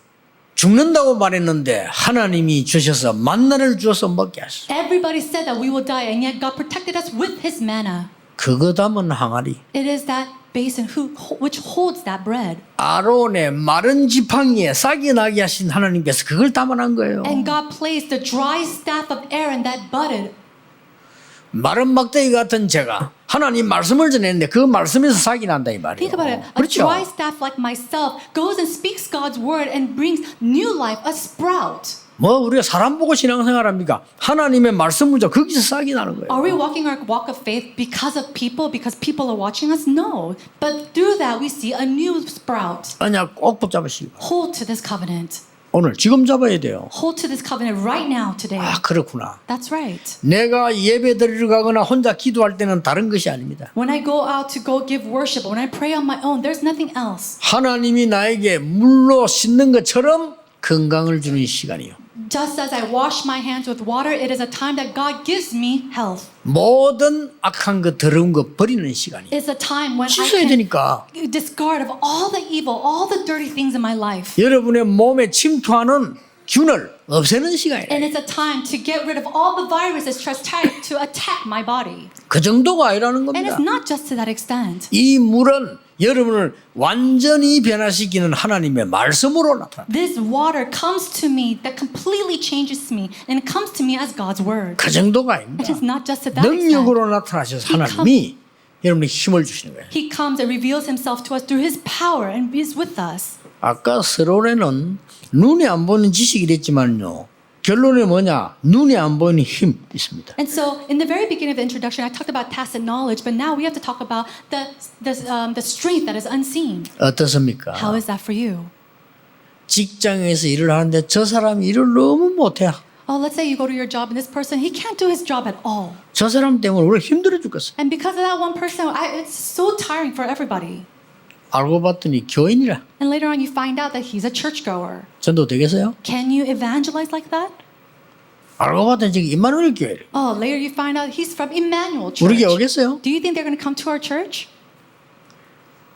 죽는다고 말했는데 하나님이 주셔서 만나를 주어서 먹게 하셨어요. Everybody said that we will die, and yet God protected us with His manna. 그거 담은 항아리. It is that basin which holds that bread. 아론의 마른 지팡이에 싹이 나게 하신 하나님께서 그걸 담아난 거예요. And God placed the dry staff of Aaron that budded. 마른 막대기 같은 제가 하나님 말씀을 전했는데 그 말씀에서 싹이 난다 이 말이에요. Think about it. A 그렇죠? dry staff like myself goes and speaks God's word and brings new life, a sprout. 뭐 우리가 사람 보고 신앙생활합니까? 하나님의 말씀 문자 거기서 싹이 나는 거예요. Are we walking our walk of faith because of people are watching us? No. But through that we see a new sprout. 언약 꼭 붙잡으시기 바랍니다. Hold to this covenant. 오늘 지금 잡아야 돼요. Hold to this covenant right now, today. 아 그렇구나. That's right. 내가 예배 드리러 가거나 혼자 기도할 때는 다른 것이 아닙니다. When I go out to go give worship, when I pray on my own, there's nothing else. 하나님이 나에게 물로 씻는 것처럼 건강을 주는 시간이요. Just as I wash my hands with water, it is a time that God gives me health. 모든 악한 것 더러운 것 버리는 시간이에요. It's a time when I 씻어야 can 되니까. discard of all the evil, all the dirty things in my life. 여러분의 몸에 침투하는 균을 없애는 시간이에요. And it's a time to get rid of all the viruses trying to attack my body. 그 정도가 아니라는 And 겁니다. it's not just to that extent. 이 물은 여러분을 완전히 변화시키는 하나님의 말씀으로 나타납니다. This water comes to me that completely changes me, and it comes to me as God's word. 그 정도가 아닙니다. It is not just to that extent. 능력으로 나타나셔서 하나님이 여러분의 힘을 주시는 거예요. He comes and reveals himself to us through his power and is with us. 아까 서론에는 눈에 안 보이는 지식이랬지만요. 결론이 뭐냐? 눈에 안 보이는 힘 있습니다. And so, in the very beginning of the introduction, I talked about tacit knowledge, but now we have to talk about the strength that is unseen. 어떻습니까? How is that for you? 직장에서 일을 하는데 저 사람이 일을 너무 못해. Oh, let's say you go to your job and this person, he can't do his job at all. 저 사람 때문에 우리 힘들어 죽겠어. And because of that one person, it's so tiring for everybody. 알고 봤더니 교인이라. And later on, you find out that he's a churchgoer. 전도 되겠어요? Can you evangelize like that? 알고 봤더니 지금 임마누엘 교회래. Oh, later you find out he's from Emmanuel Church. 우리 교회 오겠어요? Do you think they're going to come to our church?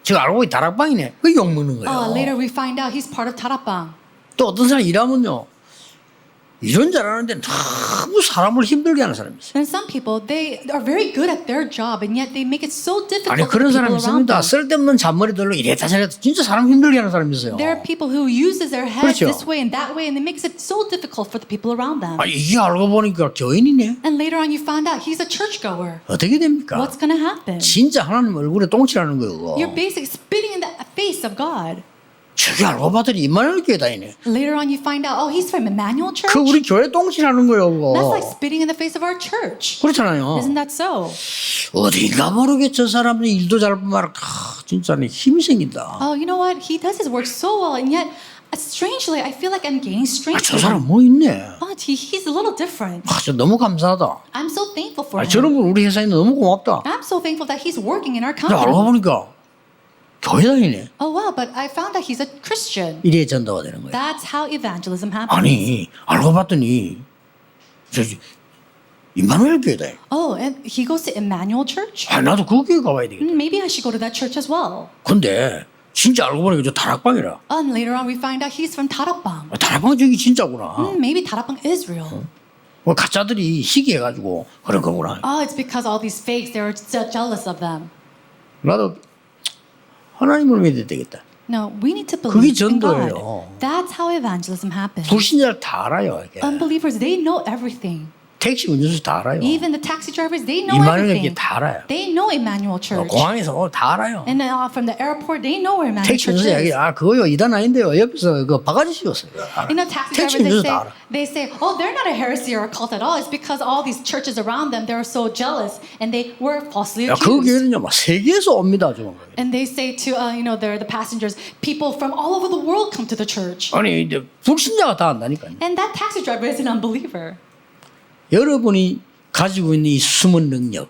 지금 알고 보니 다락방이네. 그 욕 먹는 거예요. Oh, later we find out he's part of Tarapang. 또 어떤 사람 일하면요. 이런 잘하는데 너무 사람을 힘들게 하는 사람이 있어요. And some people, they are very good at their job, and yet they make it so difficult 아니 for 그런 the 사람이 people around 있습니다. them. 쓸데없는 잔머리들로 이랬다 저랬다 진짜 사람 힘들게 하는 사람이 있어요. There are people who uses their heads 그렇죠. this way and that way, and it makes it so difficult for the people around them. 아니 이게 알고 보니까 교인이네. And later on, you find out he's a churchgoer. 어떻게 됩니까? What's going to happen? 진짜 하나님 얼굴에 똥칠하는 거예요. You're basically spitting in the face of God. 저게 알고 봤더니 임마누엘 교회 다니네. Later on, you find out, oh, he's from Emmanuel Church. 그 우리 교회 똥칠하는 거예요. That's like 그거. spitting in the face of our church. 그렇잖아요. Isn't that so? 어딘가 모르게 저 사람은 일도 잘 뿐만 진짜 내 힘이 생긴다. Oh, you know what? He does his work so well, and yet, strangely, I feel like I'm gaining strength. 저 사람 뭐 있네. But he's a little different. 저 너무 감사하다. I'm so thankful for him. 저런 분 우리 회사에 너무 고맙다. I'm so thankful that he's working in our 근데 알고 company. 보니까 교회 다니네. Oh wow, but I found that he's a Christian. 이래 전도가 되는 거예요. That's how evangelism happens. 아니 알고 봤더니 저 임마누엘 교회다. Oh, and he goes to Emmanuel Church? 아 나도 그 교회 가봐야 되겠다. Maybe I should go to that church as well. 근데 진짜 알고 보니까 저 다락방이라. And later on, we find out he's from Tarapang. 다락방 저기 진짜구나. Maybe Tarapang is real. 뭐 가짜들이 시기해가지고 그런 거구나. Oh, it's because all these fakes, they were so jealous of them. 나도 하나님을 믿어야 되겠다. No, we need to 그게 believe in God. 전도예요. That's how evangelism happens. 불신자를 다 알아요. 이게. Unbelievers, they know everything. 택시 운전수 다 알아요. Even the taxi drivers, they know 임마누엘 everything. 교회 다 알아요. They know Emmanuel Church. 공항에서 다 알아요. And then from the airport, they know where Emmanuel 택시 Church 운전수 is. 얘기 그거요 이단 아닌데요. 옆에서 그 바가지 씌웠어요. You know, taxi 택시 drivers, 운전수 다 알아. they say, oh, they're not a heresy or a cult at all. It's because all these churches around them, they're so jealous and they were falsely 야, 그 accused. 교회는요, 막 세계에서 옵니다, 좀. And they say to, they're the passengers, people from all over the world come to the church. 아니 이제 불신자가 다 안다니까요. And that taxi driver is an unbeliever. 여러분이 가지고 있는 이 숨은 능력,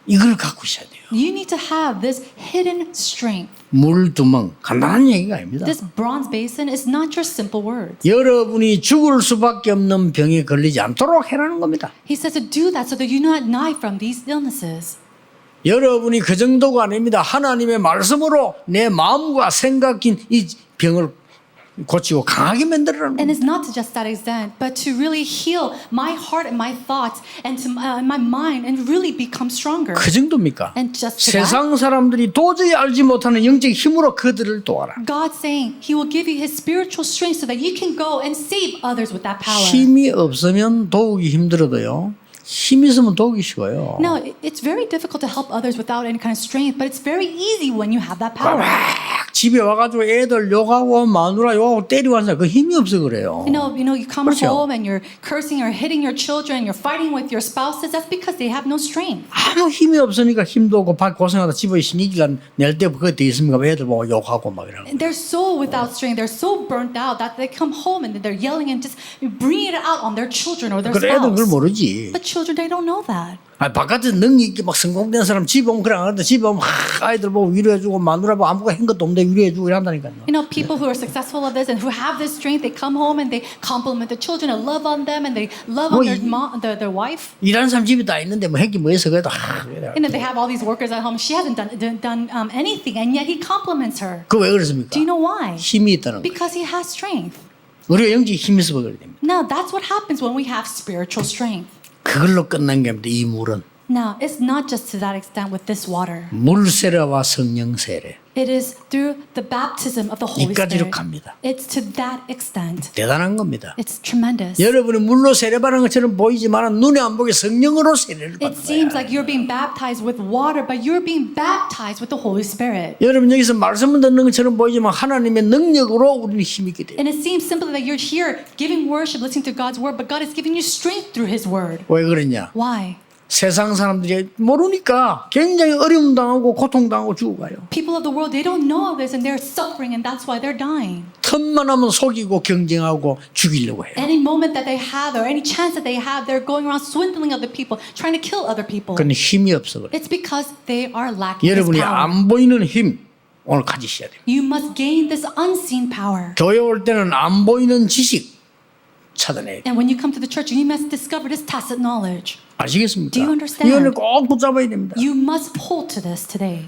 이걸 갖고 있어야 돼요. You need to have this hidden strength. 물두멍, 간단한 얘기가 아닙니다. This bronze basin is not just simple words. 여러분이 죽을 수밖에 없는 병에 걸리지 않도록 해라는 겁니다. He says to do that so that you not die from these illnesses. 여러분이 그 정도가 아닙니다. 하나님의 말씀으로 내 마음과 생각인 이 병을 고치고 강하게 만들어라는 And 겁니다. it's not to just that extent, but to really heal my heart and my thoughts and to my mind and really become stronger. 그 정도입니까? And just to that, 세상 사람들이 도저히 알지 못하는 영적 힘으로 그들을 도와라. God's saying He will give you His spiritual strength so that you can go and save others with that power. 힘이 없으면 도우기 힘들어도요. 힘 있으면 도우기 쉬워요. No, it's very difficult to help others without any kind of strength, but it's very easy when you have that power. 막 집에 와가지고 애들 욕하고 마누라 욕하고 때리고 하는 사람 그 힘이 없어 그래요. You come 그렇죠. home and you're cursing or hitting your children, you're fighting with your spouses. That's because they have no strength. 아무 힘이 없으니까 힘도 없고 박 고생하다 집에 신이기가 낼 때 그거 돼 있습니까? 애들 보고 욕하고 막 이러는. And they're so without strength. They're so burnt out that they come home and they're yelling and just bringing it out on their children or their 그래 애들 그걸 spouse. 모르지. But children, they don't know that. 아, 바깥에 능력 있게 막 성공된 사람 집에 오면 그래 안 하는데 집에 오면 아이들 보고 위로해주고 마누라 보고 아무것도 한 것도 없는데 위로해주고 이런다니까요. People who are successful at this and who have this strength, they come home and they compliment the children and love on them and they love on their mom, their wife. 일하는 사람 집에 다 있는데 뭐 했기 뭐 해서 그래도 그래. They have all these workers at home. She hasn't done anything, and yet he compliments her. 그 왜 그렇습니까? Do you know why? 힘이 있다는 거. Because he has strength. 우리가 영적인 힘이 있어 그래 됩니다. Now, that's what happens when we have spiritual strength. 그걸로 끝난 게 아닙니다. 이 물은 Now, it's not just to that extent with this water. 물 세례와 성령 세례 It is through the baptism of the Holy 이까지로 Spirit. 갑니다. It's to that extent. 대단한 겁니다. It's tremendous. 여러분이 물로 세례받는 것처럼 보이지만 눈에 안 보게 성령으로 세례를 It 받는 seems 거야. like you're being baptized with water, but you're being baptized with the Holy Spirit. 여러분 여기서 말씀을 듣는 것처럼 보이지만 하나님의 능력으로 우리는 힘이 있게 돼요. And it seems simply that you're here giving worship, listening to God's word, but God is giving you strength through His word. 왜 그러냐? Why? 세상 사람들이 모르니까 굉장히 어려움 당하고 고통 당하고 죽어가요. People of the world, they don't know this and they're suffering and that's why they're dying. 틈만 하면 속이고 경쟁하고 죽이려고 해요. Any moment that they have or any chance that they have, they're going around swindling other people, trying to kill other people. 그건 힘이 없어 그래. It's because they are lacking this 여러분이 power. 안 보이는 힘 오늘 가지셔야 돼요. You must gain this unseen power. 교회 올 때는 안 보이는 지식 찾아내야 돼요. And when you come to the church, you must discover this tacit knowledge. 아시겠습니까? Do you understand? 이거는 꼭 붙잡아야 됩니다. You must hold to this today.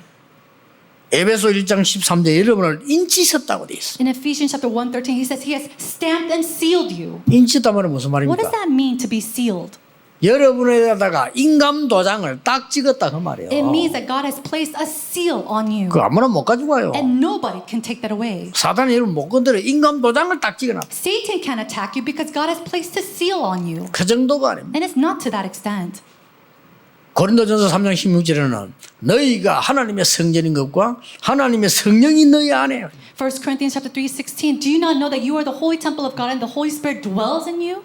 에베소 1장 13절 여러분을 인치셨다고 돼 있어. In Ephesians chapter 1:13, he says he has stamped and sealed you. 인치다 말은 무슨 What 말입니까? does that mean to be sealed? 여러분에다가 인감 도장을 딱 찍었다 그 말이에요. It means that God has placed a seal on you. 그 아무나 못 가지고 와요. And nobody can take that away. 사단이 여러분 못 건드려. 인감 도장을 딱 찍어놔. Satan can't attack you because God has placed a seal on you. 그 정도가 아닙니다. And it's not to that extent. 고린도전서 3장 16절에는 너희가 하나님의 성전인 것과 하나님의 성령이 너희 안에 1 Corinthians chapter 3:16, do you not know that you are the holy temple of God and the Holy Spirit dwells in you?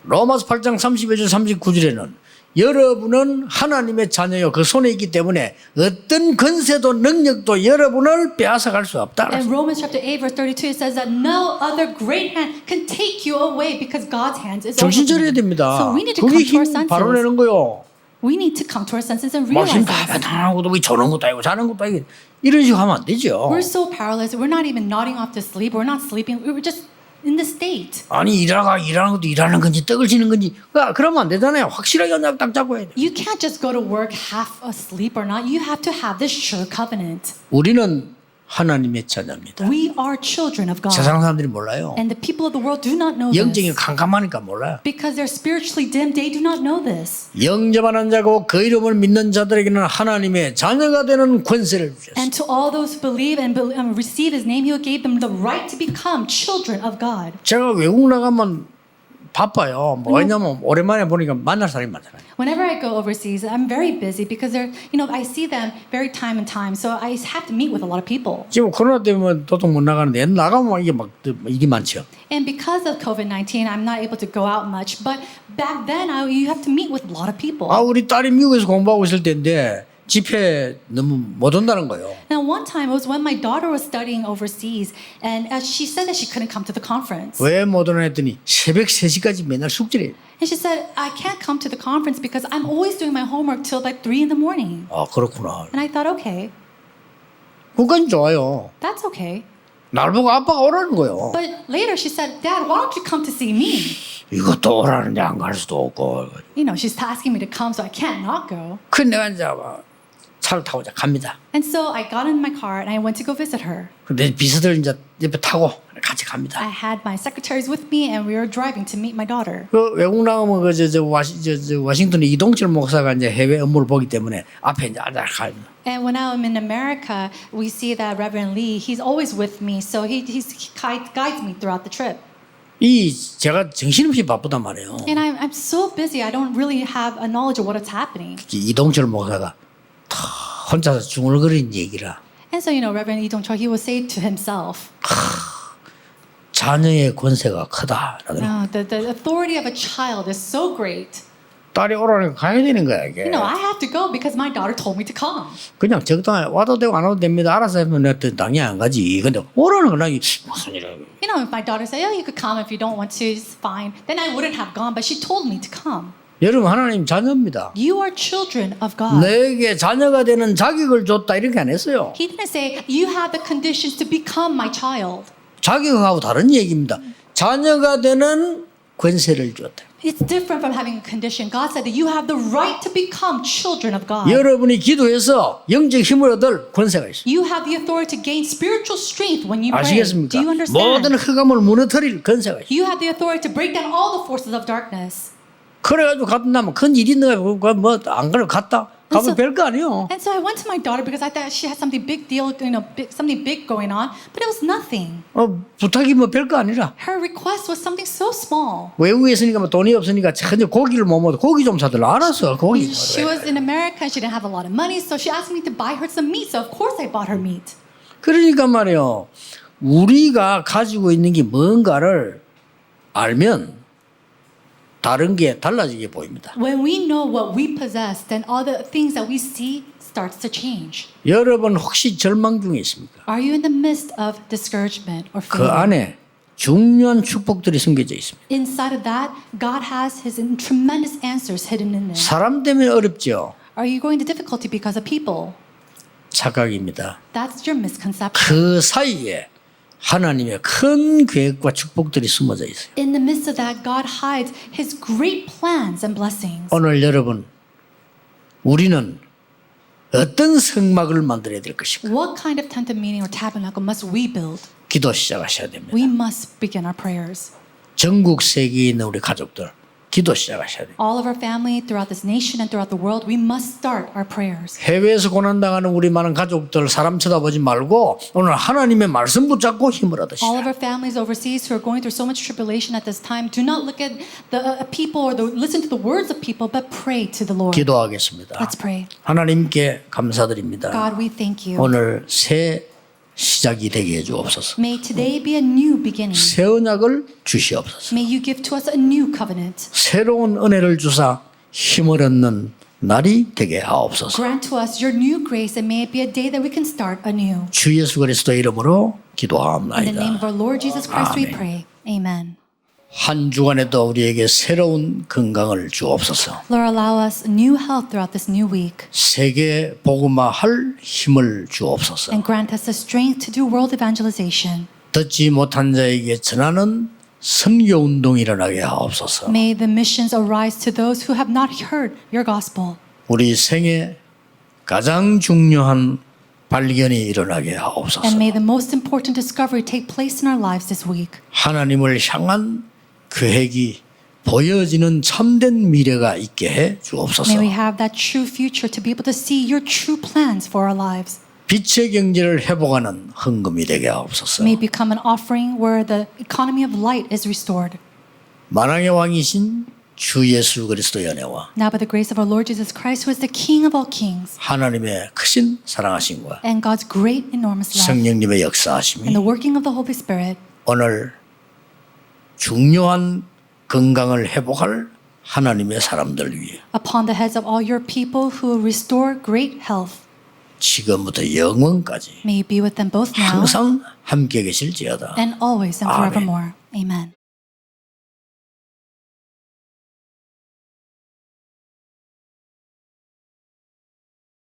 로마서 8장 31절 39절에는 여러분은 하나님의 자녀요 그 손에 있기 때문에 어떤 권세도 능력도 여러분을 빼앗아갈 수 없다. And Romans chapter 8 verse 32 it says that no other great hand can take you away because God's hands is over 정신 차려야 you. 됩니다. So we need to 그게 come to our 힘 바로 senses. 내는 거요. We need to come to our senses and 뭐 realize 힘다 this. 나하고도 뭐 저런 것도 아니고 자는 것도 아니고 이런 식으로 하면 안 되죠. We're so powerless. We're not even nodding off to sleep. We're not sleeping. We're just in the state. 아니 일하는 것도 일하는 건지 떡을 지는 건지 그러면 안 되잖아요. 확실하게 딱 잡고 해야 돼. You can't just go to work half asleep or not. You have to have this sure covenant. 우리는 하나님의 자녀입니다. We are children of God. 세상 사람들이 몰라요. And the people of the world do not know 영적인 this. 캄캄하니까 몰라요. Because they're spiritually dim, they do not know this. 영접하는 자고 그 이름을 믿는 자들에게는 하나님의 자녀가 되는 권세를 주셨어요. And to all those who believe and receive His name, He gave them the right to become children of God. 제가 외국 나가면 바빠요. 뭐 왜냐면 오랜만에 보니까 만날 사람이 많잖아요. Whenever I go overseas, I'm very busy because they're, I see them very time and time. So I have to meet with a lot of people. 지금 코로나 때문에 도통 못 나가는데 나가면 이게 막 일이 많죠. And because of COVID-19, I'm not able to go out much. But back then, you have to meet with a lot of people. 아 우리 딸이 미국에서 공부하고 있을 때인데 집회 너무 못 온다는 거예요. Now, one time, it was when my daughter was studying overseas, and she said that she couldn't come to the conference. 왜 못 오나 했더니 새벽 3시까지 맨날 숙제를 해요. And she said, I can't come to the conference because I'm always doing my homework till like 3 in the morning. 아 그렇구나. And I thought, okay, 그건 좋아요. that's okay. 날 보고 아빠가 오라는 거예요. But later she said, Dad, why don't you come to see me? 이것도 오라는데 안 갈 수도 없고. She's asking me to come, so I can't not go. 그 내가 이제 차를 타고 이제 갑니다. And so I got in my car and I went to go visit her. 근데 비서들 이제 옆에 타고 같이 갑니다. I had my secretaries with me and we were driving to meet my daughter. 그 외국 나가면 워싱턴의 이동철 목사가 이제 해외 업무를 보기 때문에 앞에 이제 앉아 가요. And when I'm in America, we see that Reverend Lee, he's always with me, so he guides me throughout the trip. 제가 정신없이 바쁘단 말이에요. And I'm so busy, I don't really have a knowledge of what is happening. 이동철 목사가 다 혼자서 중얼거리는 얘기라. And so, Reverend Lee Dong-chul, he would say to himself, 자녀의 권세가 크다. the authority of a child is so great. 딸이 오라니까 가야 되는 거야 이게. I have to go because my daughter told me to come. 그냥 적당히 와도 되고 안 와도 됩니다. 알아서 하면 내가 당연히 안 가지. 근데 오라는 건 무슨 일이야. If my daughter said, you could come if you don't want to, it's fine. Then I wouldn't have gone, but she told me to come. 여러분 하나님 자녀입니다. You are children of God. 내게 자녀가 되는 자격을 줬다 이렇게 안 했어요. He didn't say, you have the conditions to become my child. 자격하고 다른 얘기입니다. 자녀가 되는 권세를 줬다. It's different from having a condition. God said that you have the right to become children of God. 여러분이 기도해서 영적 힘을 얻을 권세가 있어요. You have the authority to gain spiritual strength when you pray. 아시겠습니까? Do you understand? 모든 흑암을 무너뜨릴 권세가 있어요. You have the authority to break down all the forces of darkness. 그래가지고 갔다 나면 큰 일이 있는가 뭐안 그래 갔다 가면 그래서- 별거 아니에요. And so I went to my daughter because I thought she had something big deal, something big going on, but it was nothing. 부탁이 뭐 별거 아니라 Her request was something so small. 외국에 있으니까 뭐 돈이 없으니까 전혀 고기를 못 먹어. 고기 좀 사달라. 알았어 고기. She was in America and she didn't have a lot of money, so she asked me to buy her some meat. So of course I bought her meat. 그러니까 말이요. 우리가 가지고 있는 게 뭔가를 알면 다른 게 달라지게 보입니다. When we know what we possess, then all the things that we see starts to change. 여러분 혹시 절망 중에 있습니까? Are you in the midst of discouragement or 그 failure? 안에 중요한 축복들이 숨겨져 있습니다. Inside of that, God has His tremendous answers hidden in there. 사람 때문에 어렵죠. Are you going to difficulty because of people? 착각입니다. That's your misconception. 그 사이에 하나님의 큰 계획과 축복들이 숨어져 있어요. In the midst of that, God hides His great plans and blessings. 오늘 여러분 우리는 어떤 성막을 만들어야 될 것인가? What kind of tent of meeting or tabernacle must we build? 기도 시작하셔야 됩니다. We must begin our prayers. 전국 세계에 있는 우리 가족들 기도 시작하셔야 돼요. All of our family throughout this nation and throughout the world, we must start our prayers. 해외에서 고난당하는 우리 많은 가족들 사람 쳐다보지 말고 오늘 하나님의 말씀 붙잡고 힘을 All of 얻으시라. our families overseas who are going through so much tribulation at this time, do not look at the people or listen to the words of people, but pray to the Lord. 기도하겠습니다. Let's pray. 하나님께 감사드립니다. God, we thank you. 오늘 새 시작이 되게 해주옵소서. May today be a new beginning. 새 언약을 주시옵소서. May you give to us a new covenant. 새로운 은혜를 주사 힘을 얻는 날이 되게 하옵소서. Grant to us your new grace, and may it be a day that we can start anew. 주 예수 그리스도의 이름으로 In the name 기도하옵나이다. of our Lord Jesus Christ, we 아멘. pray. Amen. 한 주간에도 우리에게 새로운 건강을 주옵소서. Lord, allow us new health throughout this new week, 세계 복음화할 힘을 주옵소서. and grant us the strength to do world evangelization. 듣지 못한 자에게 전하는 선교 운동이 일어나게 하옵소서. May the missions arise to those who have not heard your gospel. 우리 생애 가장 중요한 발견이 일어나게 하옵소서. And may the most important discovery take place in our lives this week. 하나님을 향한 계획이 보여지는 참된 미래가 있게 해 주옵소서. May we have that true future to be able to see your true plans for our lives. 빛의 경제를 회복하는 헌금이 되게 하옵소서. May it become an offering where the economy of light is restored. 만왕의 왕이신 주 예수 그리스도의 은혜와 Now by the grace of our Lord Jesus Christ, who is the King of all kings, 하나님의 크신 사랑하심과 and God's great enormous love, 성령님의 and 역사하심이 the working of the Holy Spirit, 오늘 중요한 건강을 회복할 하나님의 사람들 위해 upon the heads of all your people who will restore great health. 지금부터 영원까지 May you be with them both now 항상 함께 계실지어다. and always and 아멘. forevermore. Amen.